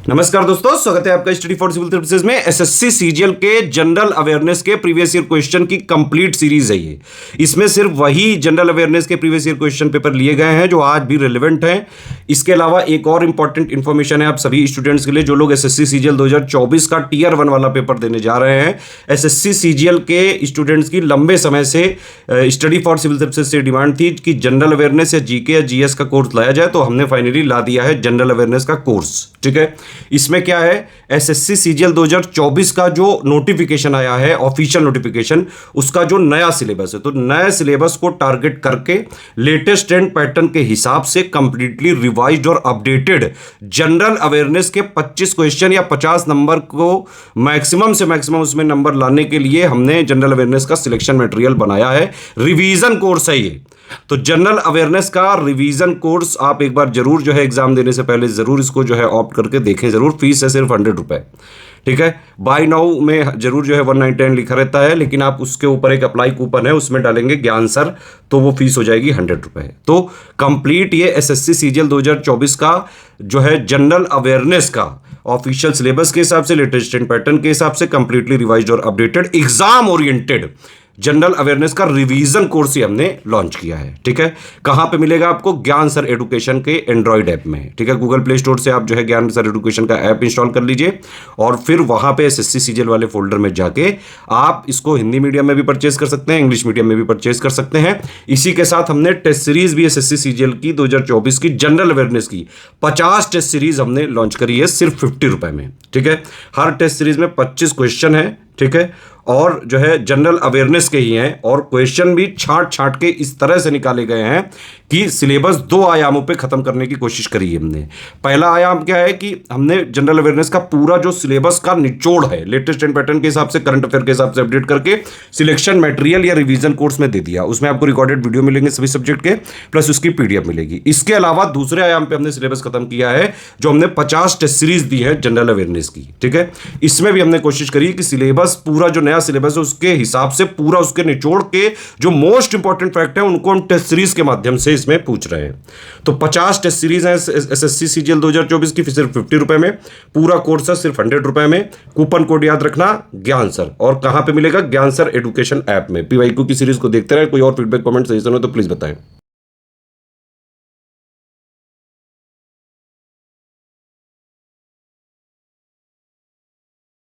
नमस्कार दोस्तों, स्वागत है आपका स्टडी फॉर सिविल सर्विसेज में। एसएससी सीजीएल के जनरल अवेयरनेस के प्रीवियस ईयर क्वेश्चन की कंप्लीट सीरीज है ये। इसमें सिर्फ वही जनरल अवेयरनेस के प्रीवियस ईयर क्वेश्चन पेपर लिए गए हैं जो आज भी रिलेवेंट हैं। इसके अलावा एक और इंपॉर्टेंट इंफॉर्मेशन है आप सभी स्टूडेंट्स के लिए जो लोग एसएससी सीजीएल 2024 का टियर 1 वाला पेपर देने जा रहे हैं। एसएससी सीजीएल के स्टूडेंट्स की लंबे समय से स्टडी फॉर सिविल सर्विसेज से डिमांड थी कि जनरल अवेयरनेस या जीके या जीएस का कोर्स लाया जाए, तो हमने फाइनली ला दिया है जनरल अवेयरनेस का कोर्स। ठीक है, इसमें क्या है, एसएससी सीजीएल 2024 का जो नोटिफिकेशन आया है, ऑफिशियल नोटिफिकेशन, उसका जो नया सिलेबस है, तो नए सिलेबस को टारगेट करके लेटेस्ट ट्रेंड पैटर्न के हिसाब से कंप्लीटली रिवाइज्ड और अपडेटेड जनरल अवेयरनेस के 25 क्वेश्चन या 50 नंबर को मैक्सिमम से मैक्सिमम उसमें नंबर लाने के लिए हमने जनरल अवेयरनेस का सिलेक्शन मटेरियल बनाया है। रिवीजन कोर्स है ये। तो जनरल अवेयरनेस का रिवीजन कोर्स आप एक बार जरूर जो है एग्जाम देने से पहले जरूर इसको जो है ऑप्ट करके देखें जरूर। फीस है सिर्फ 100 रुपए। ठीक है, बाय नाउ में जरूर जो है 199 लिखा रहता है, लेकिन आप उसके ऊपर एक अप्लाई कूपन है, उसमें डालेंगे ज्ञान सर, तो वो फीस हो जाएगी 100 रुपए। तो कंप्लीट ये एसएससी सीजीएल 2024 का जो है जनरल अवेयरनेस का ऑफिशियल सिलेबस के हिसाब से, लेटेस्ट पैटर्न के हिसाब से कंप्लीटली रिवाइज्ड और updated exam oriented general awareness का रिवीजन कोर्स ही हमने लॉन्च किया है। ठीक है, कहां पे मिलेगा आपको? ज्ञान सर एडुकेशन के एंड्रॉइड ऐप में। ठीक है, गूगल प्ले स्टोर से आप जो है ज्ञान सर एडुकेशन का ऐप इंस्टॉल कर लीजिए और फिर वहां पे एसएससी सीजीएल वाले फोल्डर में जाके आप इसको हिंदी मीडियम में भी परचेज कर सकते हैं, इंग्लिश मीडियम में भी परचेज कर सकते हैं। इसी के साथ हमने टेस्ट सीरीज भी एसएससी सीजीएल की 2024 की जनरल अवेयरनेस की 50 टेस्ट सीरीज हमने लॉन्च करी है सिर्फ 50 रुपए में। ठीक है, हर टेस्ट सीरीज में 25 क्वेश्चन है। ठीक है, और जो है जनरल अवेयरनेस के ही हैं और क्वेश्चन भी छांट छांट के इस तरह से निकाले गए हैं कि सिलेबस 2 आयामों पे खत्म करने की कोशिश करी है हमने। पहला आयाम क्या है कि हमने जनरल अवेयरनेस का पूरा जो सिलेबस का निचोड़ है लेटेस्ट ट्रेंड पैटर्न के हिसाब से, करंट अफेयर के हिसाब से अपडेट करके सिलेक्शन मटेरियल या रिवीजन कोर्स में दे दिया। उसमें आपको रिकॉर्डेड वीडियो मिलेंगे सभी सब्जेक्ट के, प्लस उसकी पीडीएफ मिलेगी। इसके अलावा दूसरे आयाम पे हमने सिलेबस खत्म किया है जो हमने 50 टेस्ट सीरीज दी है जनरल अवेयरनेस की। ठीक है, इसमें भी हमने कोशिश करी कि सिलेबस पूरा जो नया सिलेबस है उसके हिसाब से पूरा उसके निचोड़ के जो मोस्ट इंपॉर्टेंट फैक्ट है उनको हम टेस्ट सीरीज के माध्यम से इसमें पूछ रहे हैं। तो 50 टेस्ट सीरीज है एसएससी सीजीएल 2024 की, सिर्फ 50 रुपए में। पूरा कोर्स है सिर्फ 100 रुपए में। कूपन कोड याद रखना ज्ञान सर। और कहां पे मिलेगा? ज्ञान सर एडुकेशन ऐप में। पीवाईक्यू की सीरीज को देखते रहे। कोई और फीडबैक कमेंट सजेशन हो तो प्लीज बताएं।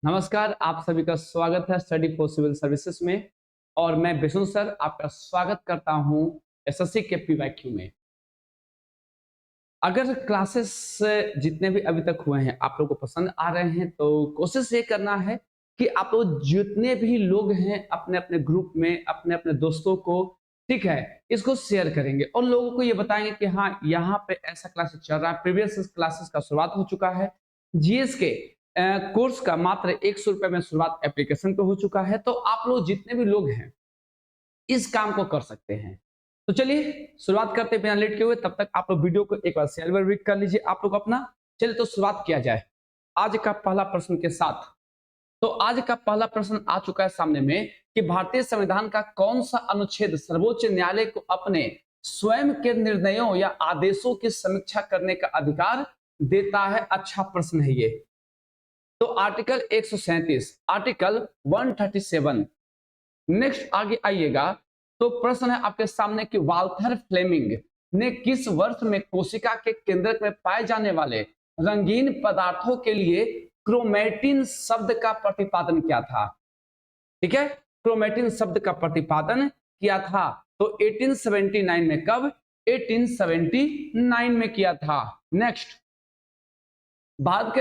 नमस्कार, आप सभी का स्वागत है स्टडी फॉर सिविल सर्विसेज में। और मैं विष्णु सर आपका स्वागत करता हूं एसएससी के पीवाईक्यू में। अगर क्लासेस जितने भी अभी तक हुए हैं आप लोगों को पसंद आ रहे हैं तो कोशिश ये करना है कि आप लोग जितने भी लोग हैं अपने अपने ग्रुप में अपने अपने दोस्तों को, ठीक है, इसको शेयर करेंगे और लोगों को ये बताएंगे कि हाँ यहाँ पे ऐसा क्लासेस चल रहा है। प्रीवियस क्लासेस का शुरुआत हो चुका है। जीएस के कोर्स का मात्र 100 रुपए में शुरुआत एप्लीकेशन पे हो चुका है। तो आप लोग जितने भी लोग हैं इस काम को कर सकते हैं। तो चलिए शुरुआत करते बिना लेट के हुए। तब तक आप लोग वीडियो को एक बार शेयर रीड कर लीजिए आप लोग अपना। चलिए तो शुरुआत किया जाए आज का पहला प्रश्न के साथ। तो आज का पहला प्रश्न आ चुका है सामने में कि भारतीय संविधान का कौन सा अनुच्छेद सर्वोच्च न्यायालय को अपने स्वयं के निर्णयों या आदेशों की समीक्षा करने का अधिकार देता है? अच्छा प्रश्न है ये। तो आर्टिकल 137, आर्टिकल 137। नेक्स्ट आगे आइएगा तो प्रश्न है आपके सामने कि वाल्थर फ्लेमिंग ने किस वर्ष में कोशिका के केंद्रक में पाए जाने वाले रंगीन पदार्थों के लिए क्रोमेटिन शब्द का प्रतिपादन किया था? ठीक है, क्रोमेटिन शब्द का प्रतिपादन किया था तो 1879 में। कब? 1879 में किया था। नेक्स्ट, भारत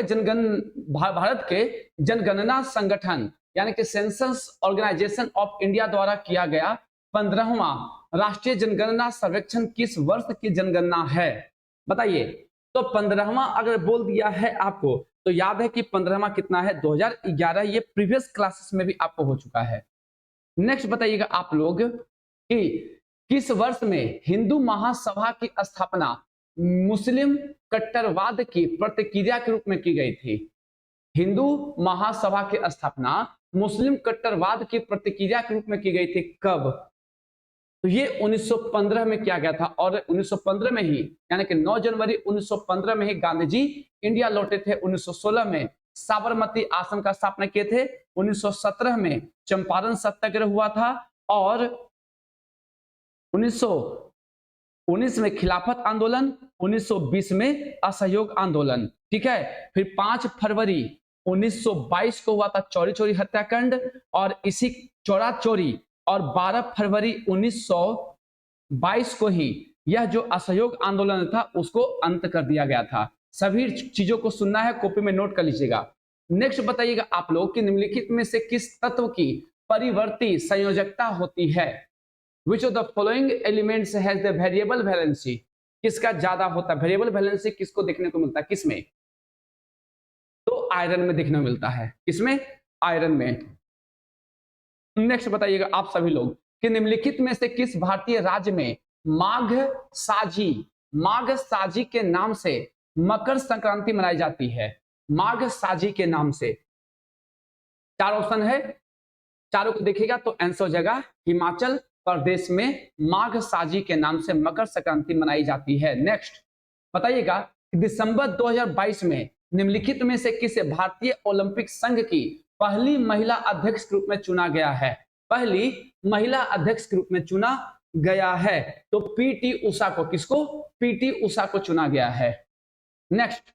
के जनगणना संगठन यानी कि सेंसस ऑर्गेनाइजेशन ऑफ इंडिया द्वारा किया गया 15वां राष्ट्रीय जनगणना सर्वेक्षण किस वर्ष की जनगणना है? बताइए। तो 15वां अगर बोल दिया है आपको तो याद है कि 15वां कितना है? 2011। ये प्रीवियस क्लासेस में भी आपको हो चुका है। नेक्स्ट बताइएगा आप लोग कि किस वर्ष में हिंदू महासभा की स्थापना मुस्लिम कट्टरवाद की प्रतिक्रिया के रूप में की गई थी? हिंदू महासभा की स्थापना मुस्लिम कट्टरवाद की प्रतिक्रिया के रूप में की गई थी। कब? तो ये 1915 में किया गया था और 1915 में ही यानी कि 9 जनवरी 1915 में ही गांधी जी इंडिया लौटे थे। 1916 में साबरमती आश्रम का स्थापना किए थे। 1917 में चंपारण सत्याग्रह हुआ था और 1919 में खिलाफत आंदोलन, 1920 में असहयोग आंदोलन। ठीक है, फिर 5 फरवरी 1922 को हुआ था चौरी चौरी हत्याकांड और इसी चौरा चौरी और 12 फरवरी 1922 को ही यह जो असहयोग आंदोलन था उसको अंत कर दिया गया था। सभी चीजों को सुनना है, कॉपी में नोट कर लीजिएगा। नेक्स्ट बताइएगा आप लोग कि निम्नलिखित में से किस तत्व की परिवर्ती संयोजकता होती है? Which of the following elements has the variable valency? किसका ज्यादा होता है? वेरिएबल वैलेंसी किसको देखने को मिलता है? किसमें? तो आयरन में देखने को मिलता है। किसमें? आयरन में। नेक्स्ट बताइएगा आप सभी लोग कि निम्नलिखित में से किस भारतीय राज्य में माघ साजी के नाम से मकर संक्रांति मनाई जाती है? माघ साजी के नाम से 4 ऑप्शन है, चारों को देखिएगा तो आंसर हो जाएगा हिमाचल प्रदेश में माघ साजी के नाम से मकर संक्रांति मनाई जाती है। नेक्स्ट बताइएगा कि दिसंबर 2022 में निम्नलिखित में से किसे भारतीय ओलंपिक संघ की पहली महिला अध्यक्ष के रूप में चुना गया है? पहली महिला अध्यक्ष के रूप में चुना गया है तो पीटी उषा को, किसको? पीटी उषा को चुना गया है। नेक्स्ट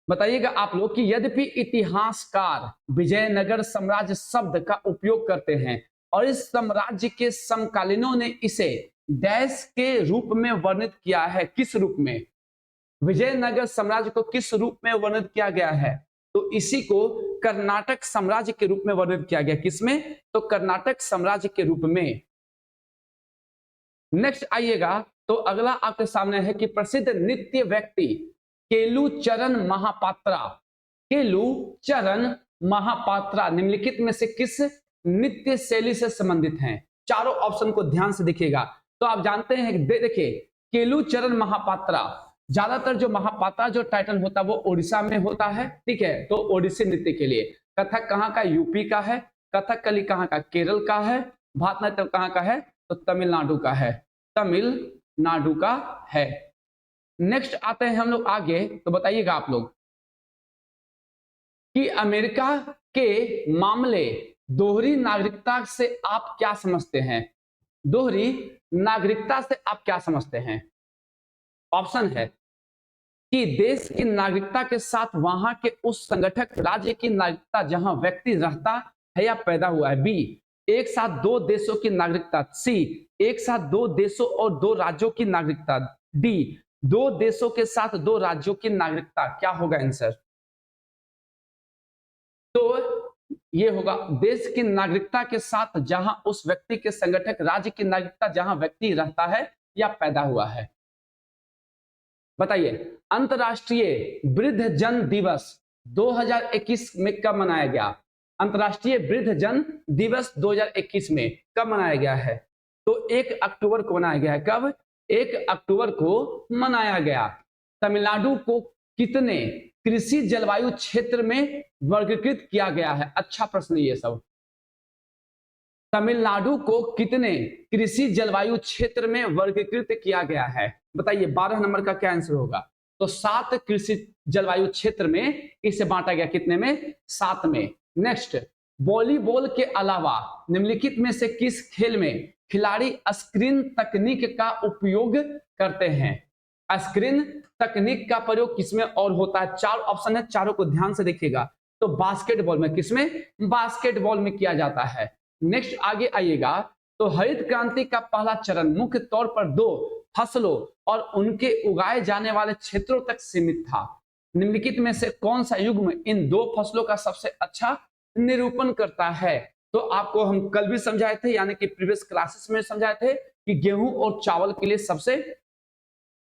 बताइएगा आप लोग कि यद्यपि इतिहासकार विजयनगर साम्राज्य शब्द का उपयोग करते हैं और इस साम्राज्य के समकालीनों ने इसे डैश के रूप में वर्णित किया है। किस रूप में? विजयनगर साम्राज्य को किस रूप में वर्णित किया गया है? तो इसी को कर्नाटक साम्राज्य के रूप में वर्णित किया गया। किसमें? तो कर्नाटक साम्राज्य के रूप में। नेक्स्ट आइएगा तो अगला आपके सामने है कि प्रसिद्ध नृत्य व्यक्ति केलुचरण महापात्रा निम्नलिखित में से किस नृत्य शैली से संबंधित हैं? चारों ऑप्शन को ध्यान से देखिएगा तो आप जानते हैं, देखिए केलुचरण महापात्रा, ज्यादातर जो महापात्रा जो टाइटल होता है वो ओडिशा में होता है। ठीक है, तो ओडिसी नृत्य के लिए कथक कहाँ का? यूपी का है। कथकली कहाँ का? केरल का है। भरतनाट्यम कहाँ का है? तो तमिलनाडु का है। तमिलनाडु का है। नेक्स्ट आते हैं हम लोग आगे, तो बताइएगा आप लोग कि अमेरिका के मामले दोहरी नागरिकता से आप क्या समझते हैं? दोहरी नागरिकता से आप क्या समझते हैं? ऑप्शन है कि देश की नागरिकता के साथ वहां के उस संगठक राज्य की नागरिकता जहां व्यक्ति रहता है या पैदा हुआ है। बी, एक साथ 2 देशों की नागरिकता। सी, एक साथ 2 देशों और 2 राज्यों की नागरिकता। डी, 2 देशों के साथ 2 राज्यों की नागरिकता। क्या होगा आंसर? तो ये होगा देश की नागरिकता के साथ जहां उस व्यक्ति के संगठक राज्य की नागरिकता जहां व्यक्ति रहता है या पैदा हुआ है। बताइए अंतरराष्ट्रीय वृद्धजन दिवस 2021 में कब मनाया गया? अंतरराष्ट्रीय वृद्धजन दिवस 2021 में कब मनाया गया है? तो 1 अक्टूबर को मनाया गया है। कब? 1 अक्टूबर को मनाया गया। तमिलनाडु को कितने कृषि जलवायु क्षेत्र में वर्गीकृत किया गया है? अच्छा प्रश्न ये सब। तमिलनाडु को कितने कृषि जलवायु क्षेत्र में वर्गीकृत किया गया है? बताइए 12 नंबर का क्या आंसर होगा? तो 7 कृषि जलवायु क्षेत्र में इसे बांटा गया। कितने में? 7 में। नेक्स्ट वॉलीबॉल के अलावा निम्नलिखित में से किस खेल में खिलाड़ी स्क्रीन तकनीक का उपयोग करते हैं? स्क्रीन तकनीक का प्रयोग किसमें और होता है? 4 ऑप्शन है, चारों को ध्यान से देखिएगा। तो बास्केटबॉल में। किसमें? बास्केटबॉल में किया जाता है। नेक्स्ट आगे आइएगा तो हरित क्रांति का पहला चरण मुख्य तौर पर 2 फसलों और उनके उगाए जाने वाले क्षेत्रों तक सीमित था। निम्नलिखित में से कौन सा युग्म इन 2 फसलों का सबसे अच्छा निरूपण करता है? तो आपको हम कल भी समझाए थे, यानी कि प्रीवियस क्लासेस में समझाए थे कि गेहूं और चावल के लिए सबसे,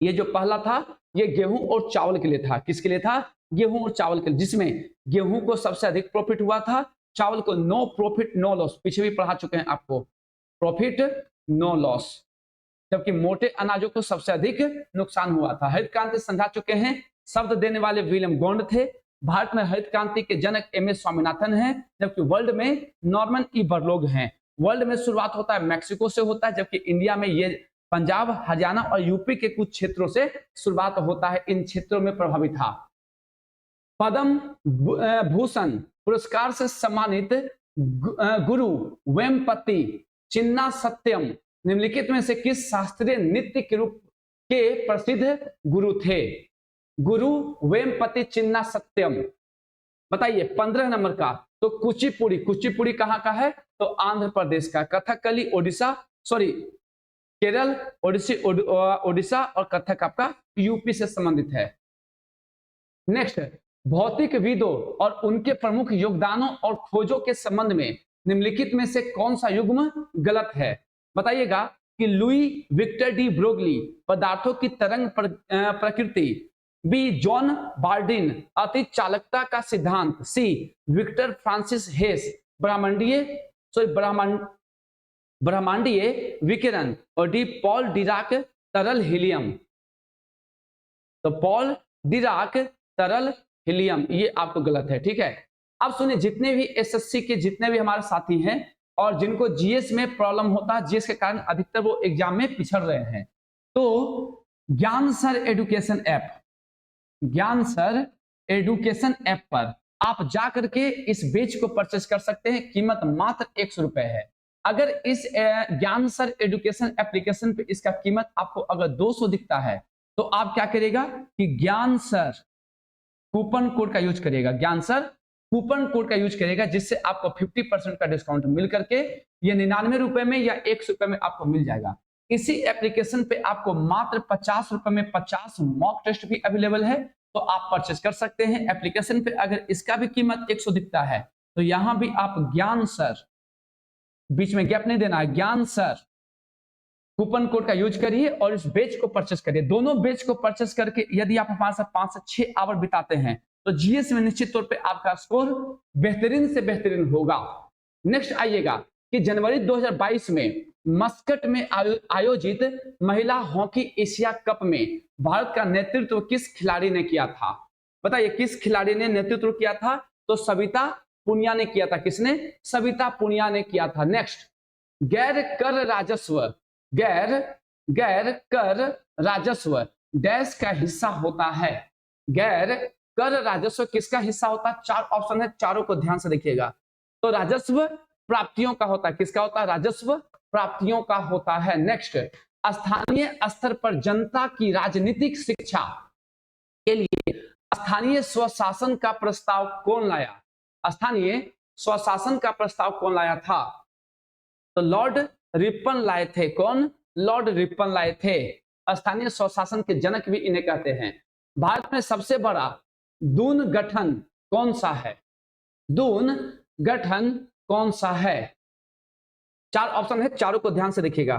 ये जो पहला था ये गेहूं और चावल के लिए था। किसके लिए था? गेहूं और चावल के लिए, जिसमें गेहूं को सबसे अधिक प्रॉफिट हुआ था, चावल को नो प्रॉफिट नो लॉस। पीछे भी पढ़ा चुके हैं आपको, प्रॉफिट नो लॉस, जबकि मोटे अनाजों को सबसे अधिक नुकसान हुआ था। हरित क्रांति समझा चुके हैं। शब्द देने वाले विलियम गॉन्ड थे। भारत में हरित क्रांति के जनक एम एस स्वामीनाथन हैं, जबकि वर्ल्ड में नॉर्मन ई बरलोग हैं। वर्ल्ड में शुरुआत होता है मैक्सिको से होता है, जबकि इंडिया में ये पंजाब, हरियाणा और यूपी के कुछ क्षेत्रों से शुरुआत होता है, इन क्षेत्रों में प्रभावित था। पद्म भूषण पुरस्कार से सम्मानित गुरु वेम्पति चिन्ना सत्यम निम्नलिखित में से किस शास्त्रीय नृत्य के रूप के प्रसिद्ध गुरु थे? गुरु वेम्पति चिन्ना सत्यम, बताइए 15 नंबर का। तो कुचिपुड़ी, कुचिपुड़ी कहाँ का है? तो आंध्र प्रदेश का। कथकली ओडिशा, सॉरी केरल, ओडिशा और कथक आपका यूपी से संबंधित है। नेक्स्ट, भौतिकविदों और उनके प्रमुख योगदानों और खोजों के संबंध में निम्नलिखित में से कौन सा युग्म गलत है? बताइएगा कि लुई विक्टर डी ब्रोगली पदार्थों की तरंग प्रकृति, बी जॉन बार्डिन अति चालकता का सिद्धांत, सी विक्टर फ्रांसिस हेस ब्रह्मांडीय विकिरण और डी पॉल डिराक तरल हीलियम। तो पॉल डिराक तरल हीलियम, ये आपको गलत है, ठीक है। अब सुनिए, जितने भी एसएससी के जितने भी हमारे साथी हैं और जिनको जीएस में प्रॉब्लम होता है, जीएस के कारण अधिकतर वो एग्जाम में पिछड़ रहे हैं, तो ज्ञान सर एजुकेशन ऐप, ज्ञान सर एजुकेशन ऐप पर आप जा करके इस बैच को परचेस कर सकते हैं। कीमत मात्र 100 रुपए है। अगर इस ज्ञान सर एजुकेशन एप्लीकेशन पे इसका कीमत आपको अगर 200 दिखता है, तो आप क्या करेगा कि ज्ञान सर कूपन कोड का यूज करिएगा, ज्ञान सर कूपन कोड का यूज करेगा, जिससे आपको 50% का डिस्काउंट मिल करके ये 99 रुपए में या 100 रुपए में आपको मिल जाएगा। इसी एप्लीकेशन पे आपको मात्र 50 रुपए में 50 मॉक टेस्ट भी अवेलेबल है, तो आप परचेस कर सकते हैं एप्लीकेशन पे। अगर इसका भी कीमत 100 दिखता है, तो यहां भी आप ज्ञान सर, बीच में गैप नहीं देना है, ज्ञान सर कूपन कोड का यूज करिए और इस बैच को परचेस करिए। दोनों बैच को परचेस करके यदि आप हमारे साथ 5 से 6 आवर बिताते हैं, तो जीएस में निश्चित तौर पे आपका स्कोर बेहतरीन से बेहतरीन होगा। नेक्स्ट आइएगा कि जनवरी 2022 में मस्कट में आयोजित महिला हॉकी एशिया कप में भारत का नेतृत्व किस खिलाड़ी ने किया था? बताइए किस खिलाड़ी ने नेतृत्व किया था? तो सविता पुनिया ने किया था। किसने? सविता पुनिया ने किया था। नेक्स्ट, गैर कर राजस्व डैश का हिस्सा होता है? गैर कर राजस्व किसका हिस्सा होता है? 4 ऑप्शन है, चारों को ध्यान से देखिएगा। तो राजस्व प्राप्तियों का होता है। किसका होता है? राजस्व प्राप्तियों का होता है। नेक्स्ट, स्थानीय स्तर पर जनता की राजनीतिक शिक्षा के लिए स्थानीय स्वशासन का प्रस्ताव कौन लाया? स्थानीय स्वशासन का प्रस्ताव कौन लाया था? तो लॉर्ड रिपन लाए थे। कौन? लॉर्ड रिपन लाए थे। स्थानीय स्वशासन के जनक भी इन्हें कहते हैं। भारत में सबसे बड़ा दून गठन कौन सा है? दून गठन कौन सा है? 4 ऑप्शन है, चारों को ध्यान से देखिएगा।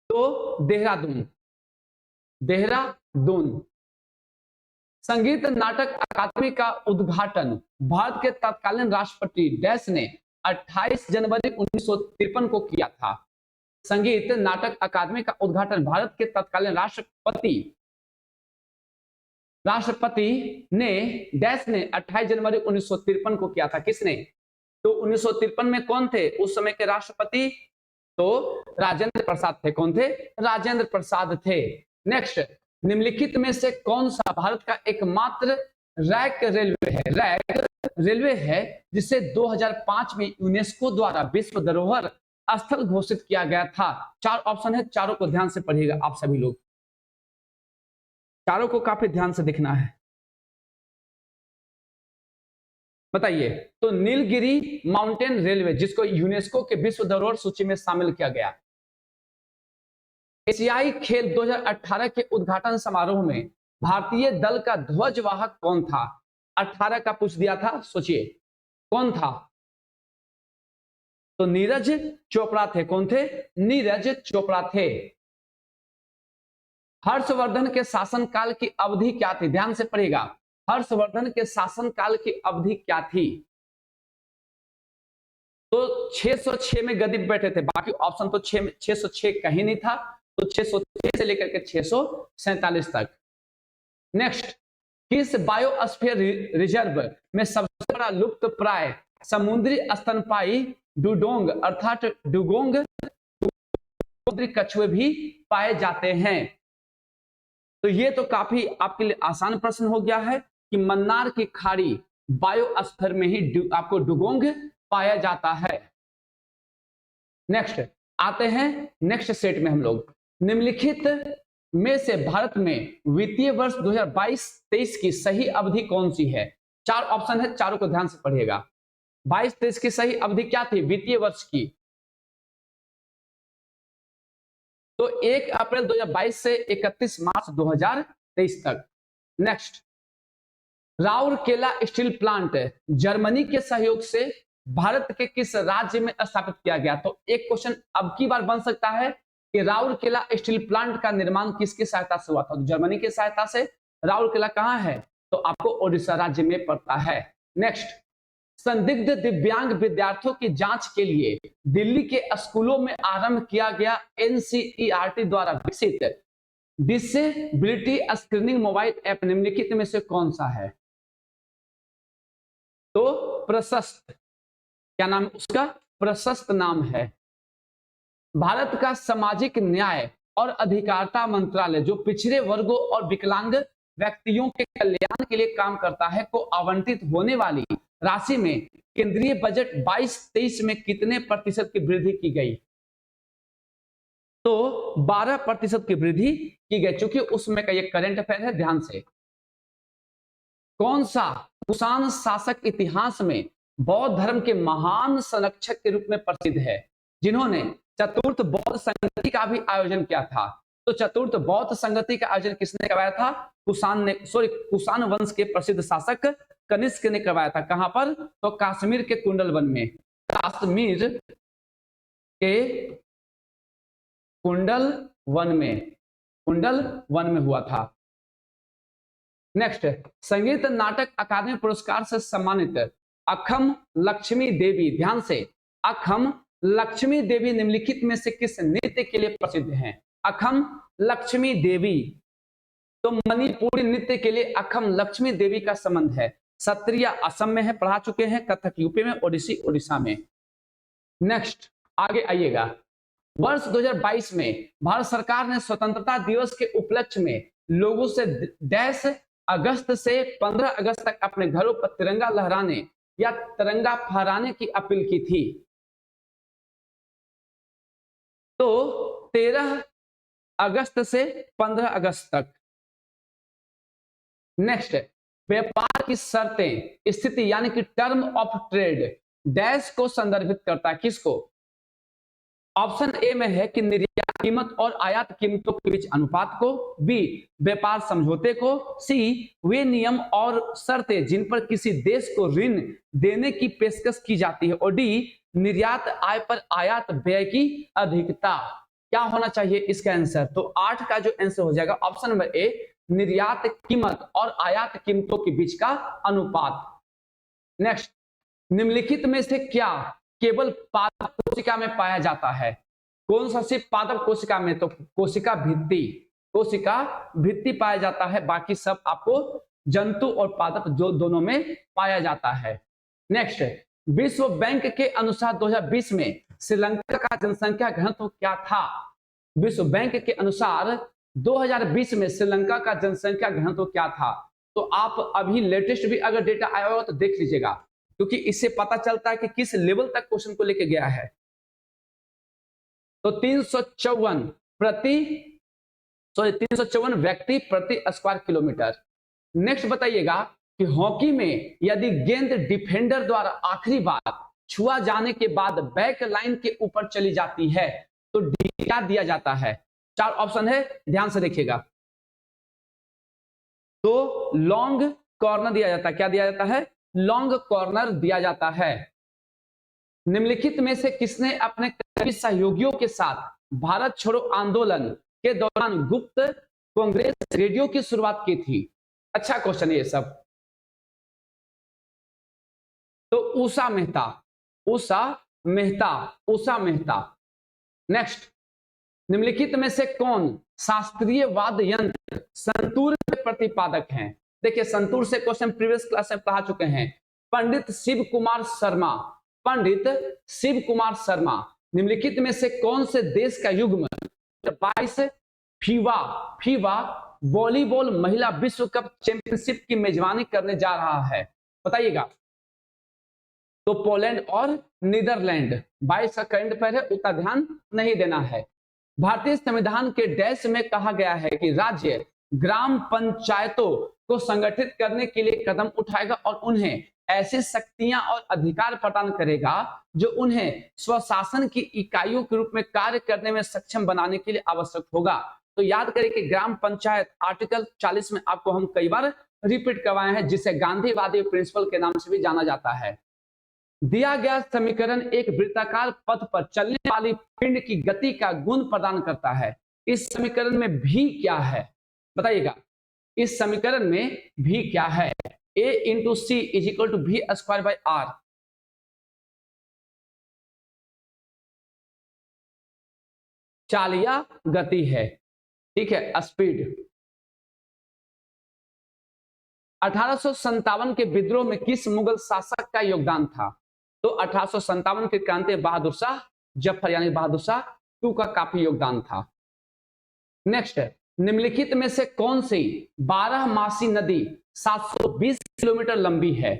तो देहरादून, देहरादून। संगीत नाटक अकादमी का उद्घाटन भारत के तत्कालीन राष्ट्रपति डैश ने 28 जनवरी 1953 को किया था। संगीत नाटक अकादमी का उद्घाटन भारत के तत्कालीन राष्ट्रपति ने डैश ने 28 जनवरी 1953 को किया था। किसने? तो 1953 में कौन थे उस समय के राष्ट्रपति? तो राजेंद्र प्रसाद थे। कौन थे? राजेंद्र प्रसाद थे। नेक्स्ट, निम्नलिखित में से कौन सा भारत का एकमात्र रैक रेलवे है जिसे 2005 में यूनेस्को द्वारा विश्व धरोहर स्थल घोषित किया गया था? 4 ऑप्शन है, चारों को ध्यान से पढ़िएगा आप सभी लोग, चारों को काफी ध्यान से देखना है। बताइए। तो नीलगिरी माउंटेन रेलवे, जिसको यूनेस्को के विश्व धरोहर सूची में शामिल किया गया। एशियाई खेल 2018 के उद्घाटन समारोह में भारतीय दल का ध्वजवाहक कौन था? 18 का पूछ दिया था, सोचिए कौन था? तो नीरज चोपड़ा थे। कौन थे? नीरज चोपड़ा थे। हर्षवर्धन के शासनकाल की अवधि क्या थी? ध्यान से पढ़िएगा। हर्षवर्धन के शासनकाल की अवधि क्या थी? तो 606 में गद्दी बैठे थे। बाकी ऑप्शन तो 606 कहीं नहीं था, तो 606 से लेकर के 647 तक। नेक्स्ट, किस बायोस्फीयर रिजर्व में सबसे बड़ा लुप्त प्राय समुद्री स्तनपायी डुडोंग अर्थात डुगोंग समुद्री कछुए भी पाए जाते हैं। तो ये तो काफी आपके लिए आसान प्रश्न हो गया है कि मन्नार की खाड़ी बायोस्फीयर में ही आपको डुगोंग पाया जाता है। नेक्स्ट आते हैं नेक्स्ट सेट में हम लोग, निम्नलिखित में से भारत में वित्तीय वर्ष 2022-23 की सही अवधि कौन सी है? चार ऑप्शन है, चारों को ध्यान से पढ़िएगा। 22-23 की सही अवधि क्या थी वित्तीय वर्ष की? तो 1 अप्रैल 2022 से 31 मार्च 2023 तक। Next, Rourkela steel plant Germany के सहयोग से भारत के किस राज्य में स्थापित किया गया? तो एक क्वेश्चन अब की बार बन सकता है कि राउरकेला स्टील प्लांट का निर्माण किसकी सहायता से हुआ था? तो जर्मनी की सहायता से। राउरकेला कहां है? तो आपको ओडिशा राज्य में पड़ता है। नेक्स्ट, संदिग्ध दिव्यांग विद्यार्थियों की जांच के लिए दिल्ली के स्कूलों में आरंभ किया गया एनसीईआरटी द्वारा विकसित डिसेबिलिटी स्क्रीनिंग मोबाइल ऐप निम्नलिखित में से कौन सा है? तो प्रशस्त, क्या नाम उसका? प्रशस्त नाम है। भारत का सामाजिक न्याय और अधिकारिता मंत्रालय जो पिछड़े वर्गों और विकलांग व्यक्तियों के कल्याण के लिए काम करता है को आवंटित होने वाली राशि में केंद्रीय बजट 22-23 में कितने प्रतिशत की वृद्धि की गई? तो 12% की वृद्धि की गई, क्योंकि उसमें का ये करंट अफेयर है, ध्यान से। कौन सा कुषाण शासक इतिहास में बौद्ध धर्म के महान संरक्षक के रूप में प्रसिद्ध है, जिन्होंने चतुर्थ बौद्ध संगति का भी आयोजन किया था? तो चतुर्थ बौद्ध संगति का आयोजन किसने करवाया था? कुषाण वंश के प्रसिद्ध शासक कनिष्क ने करवाया था। कहां पर? तो कश्मीर के कुंडल वन में। कश्मीर के कुंडल वन में हुआ था। नेक्स्ट, संगीत नाटक अकादमी पुरस्कार से सम्मानित अखम लक्ष्मी देवी, ध्यान से, अखम लक्ष्मी देवी निम्नलिखित में से किस नृत्य के लिए प्रसिद्ध हैं? अखम लक्ष्मी देवी, तो मणिपुरी नृत्य के लिए अखम लक्ष्मी देवी का संबंध है। सत्रिया असम में है, पढ़ा चुके हैं, कथक यूपी में, ओडिसी उड़ीसा में। नेक्स्ट आगे आइएगा, वर्ष 2022 में भारत सरकार ने स्वतंत्रता दिवस के उपलक्ष्य में लोगों से 10 अगस्त से 15 अगस्त तक अपने घरों पर तिरंगा लहराने या तिरंगा फहराने की अपील की थी। तो 13 अगस्त से 15 अगस्त तक। नेक्स्ट, व्यापार की शर्तें स्थिति यानी कि टर्म ऑफ ट्रेड डैश को संदर्भित करता है, किसको? ऑप्शन ए में है कि निर्यात कीमत और आयात कीमतों के बीच अनुपात को, बी व्यापार समझौते को, सी वे नियम और शर्तें जिन पर किसी देश को ऋण देने की पेशकश की जाती है, और डी निर्यात आय पर आयात व्यय की अधिकता। क्या होना चाहिए इसका आंसर? तो 8 का जो आंसर हो जाएगा ऑप्शन नंबर ए, निर्यात कीमत और आयात कीमतों के बीच का अनुपात। नेक्स्ट, निम्नलिखित में से क्या केवल पादप कोशिका में पाया जाता है? कौन सा सिर्फ पादप कोशिका में? तो कोशिका भित्ति पाया जाता है, बाकी सब आपको जंतु और पादप जो दोनों में पाया जाता है। नेक्स्ट, विश्व बैंक के अनुसार 2020 में श्रीलंका का जनसंख्या घनत्व क्या था? विश्व बैंक के अनुसार 2020 में श्रीलंका का जनसंख्या घनत्व क्या था? तो आप अभी लेटेस्ट भी अगर डेटा आया होगा तो देख लीजिएगा, क्योंकि इससे पता चलता है कि किस लेवल तक क्वेश्चन को लेके गया है। तो 354 व्यक्ति प्रति स्क्वायर किलोमीटर। नेक्स्ट बताइएगा कि हॉकी में यदि गेंद डिफेंडर द्वारा आखिरी बार छुआ जाने के बाद बैक लाइन के ऊपर चली जाती है तो डी क्या दिया जाता है? 4 ऑप्शन है, ध्यान से देखिएगा। तो लॉन्ग कॉर्नर दिया जाता है। क्या दिया जाता है? लॉन्ग कॉर्नर दिया जाता है। निम्नलिखित में से किसने अपने करीबी सहयोगियों के साथ भारत छोड़ो आंदोलन के दौरान गुप्त कांग्रेस रेडियो की शुरुआत की थी? अच्छा क्वेश्चन है ये सब। तो उषा मेहता। नेक्स्ट, निम्नलिखित में से कौन शास्त्रीय वाद्य यंत्र संतूर के प्रतिपादक हैं? देखिए, संतूर से क्वेश्चन प्रीवियस क्लास में पढ़ा चुके हैं। पंडित शिव कुमार शर्मा पंडित शिव कुमार शर्मा। निम्नलिखित में से कौन से देश का युग्म 22 फीवा फीवा वॉलीबॉल महिला विश्व कप चैंपियनशिप की मेजबानी करने जा रहा है? बताइएगा। तो पोलैंड और नीदरलैंड। 22 का करंट अफेयर है, उतना ध्यान नहीं देना है। भारतीय संविधान के डैश में कहा गया है कि राज्य ग्राम पंचायतों को संगठित करने के लिए कदम उठाएगा और उन्हें ऐसी शक्तियां और अधिकार प्रदान करेगा जो उन्हें स्वशासन की इकाइयों के रूप में कार्य करने में सक्षम बनाने के लिए आवश्यक होगा। तो याद करें कि ग्राम पंचायत आर्टिकल 40 में आपको हम कई बार रिपीट करवाए हैं, जिसे गांधीवादी प्रिंसिपल के नाम से भी जाना जाता है। दिया गया समीकरण एक वृत्ताकार पथ पर चलने वाली पिंड की गति का गुण प्रदान करता है। इस समीकरण में भी क्या है? बताइएगा। इस समीकरण में भी क्या है? A into C is equal to V square by R. चाल या गति है, ठीक है, स्पीड। 1857 के विद्रोह में किस मुगल शासक का योगदान था? तो 1857 के क्रांति बहादुर शाह जफर यानी बहादुर शाह 2 का काफी योगदान था। नेक्स्ट, निम्नलिखित में से कौन सी 12मासी नदी 720 किलोमीटर लंबी है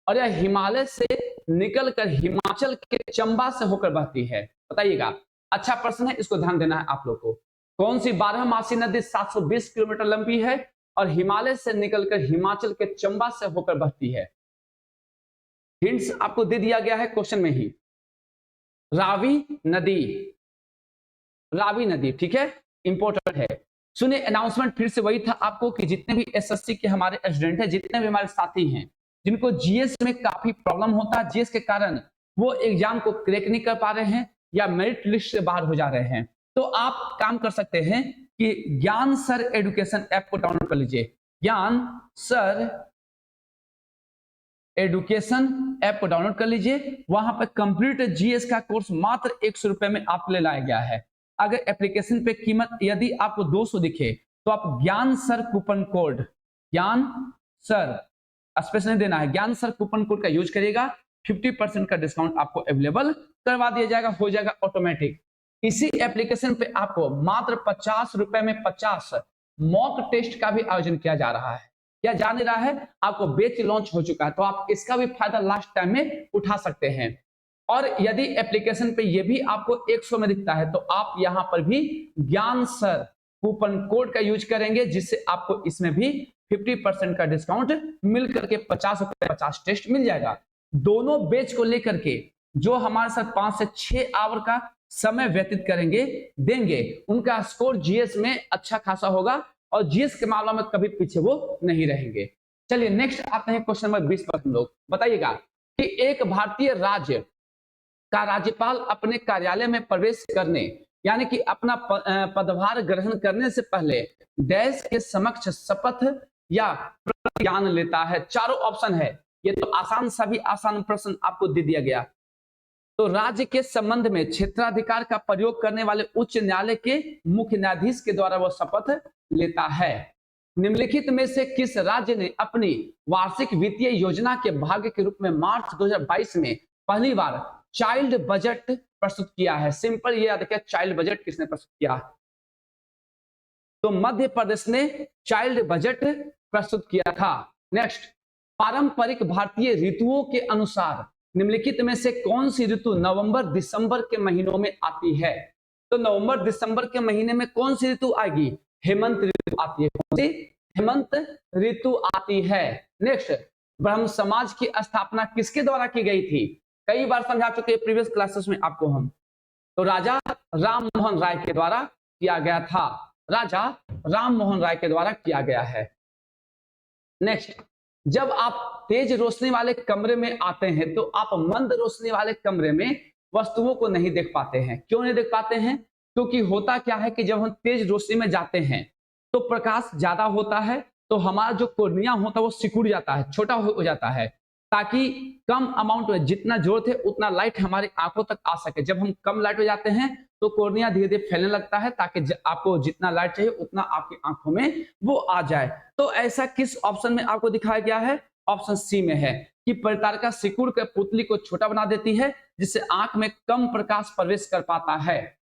और यह हिमालय से निकलकर हिमाचल के चंबा से होकर बहती है? बताइएगा। अच्छा प्रश्न है, इसको ध्यान देना है आप लोग को। कौन सी 12मासी नदी 720 किलोमीटर लंबी है और हिमालय से निकलकर हिमाचल के चंबा से होकर बहती है? हिंट्स आपको दे दिया गया है क्वेश्चन में ही। रावी नदी, रावी नदी, ठीक है, इंपॉर्टेंट है। सुनिए, अनाउंसमेंट फिर से वही था आपको कि जितने भी एसएससी के हमारे स्टूडेंट हैं, जितने भी हमारे साथी हैं जिनको जीएस में काफी प्रॉब्लम होता है, जीएस के कारण वो एग्जाम को क्रैक नहीं कर पा रहे हैं या मेरिट लिस्ट से बाहर हो जा रहे हैं, तो आप काम कर सकते हैं कि ज्ञान सर एजुकेशन ऐप को डाउनलोड कर लीजिए। ज्ञान सर एजुकेशन ऐप को डाउनलोड कर लीजिए। वहां पर कंप्लीट जीएस का कोर्स मात्र 100 रुपए में आपके लिए लाया गया है। अगर एप्लीकेशन पे कीमत यदि आपको 200 दिखे तो आप ज्ञान सर कूपन कोड, ज्ञान सर स्पेशल नहीं देना है, ज्ञान सर कूपन कोड का यूज करिएगा। 50% का डिस्काउंट आपको अवेलेबल करवा दिया जाएगा, हो जाएगा ऑटोमेटिक। इसी एप्लीकेशन पे आपको मात्र 50 रुपए में 50 मॉक टेस्ट का भी आयोजन किया जा रहा है। क्या जान रहा है, आपको बैच लॉन्च हो चुका है, तो आप इसका भी फायदा लास्ट टाइम में उठा सकते हैं। और यदि एप्लीकेशन पे ये भी आपको 100 में दिखता है तो आप यहां पर भी ज्ञान सर कूपन कोड का यूज करेंगे, जिससे आपको इसमें भी 50% का डिस्काउंट मिल करके 50 रुपए 50 टेस्ट मिल जाएगा। दोनों बैच को लेकर के जो हमारे साथ 5 से 6 आवर का समय व्यतीत करेंगे देंगे, उनका स्कोर जीएस में अच्छा खासा होगा और जीएस के मामला में कभी पीछे वो नहीं रहेंगे। चलिए नेक्स्ट आते हैं क्वेश्चन नंबर 20 पर। हम लोग बताइएगा कि एक भारतीय राज्य का राज्यपाल अपने कार्यालय में प्रवेश करने यानी कि अपना पदभार ग्रहण करने से पहले देश के समक्ष शपथ या प्रतिज्ञान लेता है। चारों ऑप्शन है, ये तो आसान, सभी आसान प्रश्न आपको दे दिया गया। तो राज्य के संबंध में क्षेत्राधिकार का प्रयोग करने वाले उच्च न्यायालय के मुख्य न्यायाधीश के द्वारा वह शपथ लेता है। निम्नलिखित में से किस राज्य ने अपनी वार्षिक वित्तीय योजना के भाग के रूप में मार्च 2022 में पहली बार चाइल्ड बजट प्रस्तुत किया है? सिंपल ये याद रखिए, चाइल्ड बजट किसने प्रस्तुत किया? तो मध्य प्रदेश ने चाइल्ड बजट प्रस्तुत किया था। नेक्स्ट, पारंपरिक भारतीय ऋतुओं के अनुसार निम्नलिखित में से कौन सी ऋतु नवंबर दिसंबर के महीनों में आती है? तो नवंबर दिसंबर के महीने में कौन सी ऋतु आएगी? हेमंत ऋतु आती है। कौन सी? हेमंत ऋतु आती है। नेक्स्ट, ब्रह्म समाज की स्थापना किसके द्वारा की गई थी? कई बार समझा चुके हैं प्रीवियस क्लासेस में आपको हम। तो राजा राम मोहन राय के द्वारा किया गया था। राजा राम मोहन राय के द्वारा किया गया है। नेक्स्ट, जब आप तेज रोशनी वाले कमरे में आते हैं तो आप मंद रोशनी वाले कमरे में वस्तुओं को नहीं देख पाते हैं। क्यों नहीं देख पाते हैं? क्योंकि होता क्या है कि जब हम तेज रोशनी में जाते हैं तो प्रकाश ज्यादा होता है, तो हमारा जो कोर्निया होता है वो सिकुड़ जाता है, छोटा हो जाता है, ताकि कम अमाउंट में जितना जरूरत है उतना लाइट हमारी आंखों तक आ सके। जब हम कम लाइट में जाते हैं तो कोर्निया धीरे धीरे फैलने लगता है, ताकि आपको जितना लाइट चाहिए उतना आपकी आंखों में वो आ जाए। तो ऐसा किस ऑप्शन में आपको दिखाया गया है? ऑप्शन सी में है कि परितारिका सिकुड़ के पुतली को छोटा बना देती है जिससे आंख में कम प्रकाश प्रवेश कर पाता है।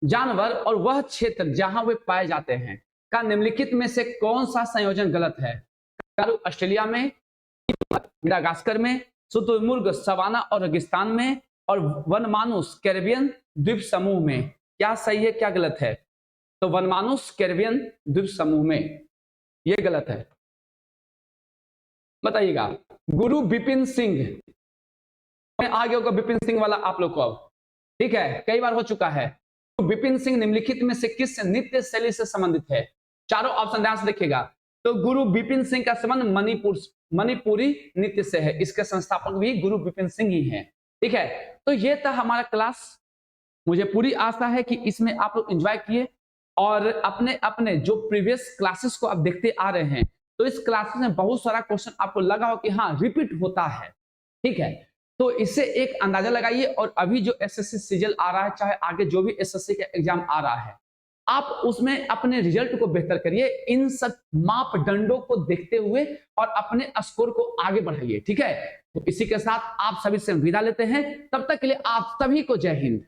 जानवर और वह क्षेत्र जहां वे पाए जाते हैं का निम्नलिखित में से कौन सा संयोजन गलत है? कंगारू ऑस्ट्रेलिया में, मेडागास्कर में, शुतुरमुर्ग सवाना और रेगिस्तान में, और वनमानुष कैरिबियन द्वीप समूह में। क्या सही है क्या गलत है? तो वनमानुष कैरिबियन द्वीप समूह में, यह गलत है। बताइएगा। गुरु बिपिन सिंह, आगे होगा बिपिन सिंह वाला आप लोग को, अब ठीक है, कई बार हो चुका है। तो बिपिन सिंह निम्नलिखित में से किस नृत्य शैली से संबंधित है? चारों ऑप्शन ध्यान से देखिएगा। तो गुरु बिपिन सिंह का संबंध मणिपुरी नृत्य से है। इसके संस्थापक भी गुरु बिपिन सिंह ही हैं। ठीक है, तो ये था हमारा क्लास। मुझे पूरी आशा है कि इसमें आप लोग एंजॉय किए और अपने अपने जो प्रीवियस क्लासेस को आप देखते आ रहे हैं, तो इस क्लासेस में बहुत सारा क्वेश्चन आपको लगा हो कि हाँ रिपीट होता है। ठीक है, तो इससे एक अंदाजा लगाइए और अभी जो एसएससी सीजीएल आ रहा है, चाहे आगे जो भी एसएससी का एग्जाम आ रहा है, आप उसमें अपने रिजल्ट को बेहतर करिए, इन सब मापदंडों को देखते हुए और अपने स्कोर को आगे बढ़ाइए। ठीक है, तो इसी के साथ आप सभी से विदा लेते हैं। तब तक के लिए आप सभी को जय हिंद।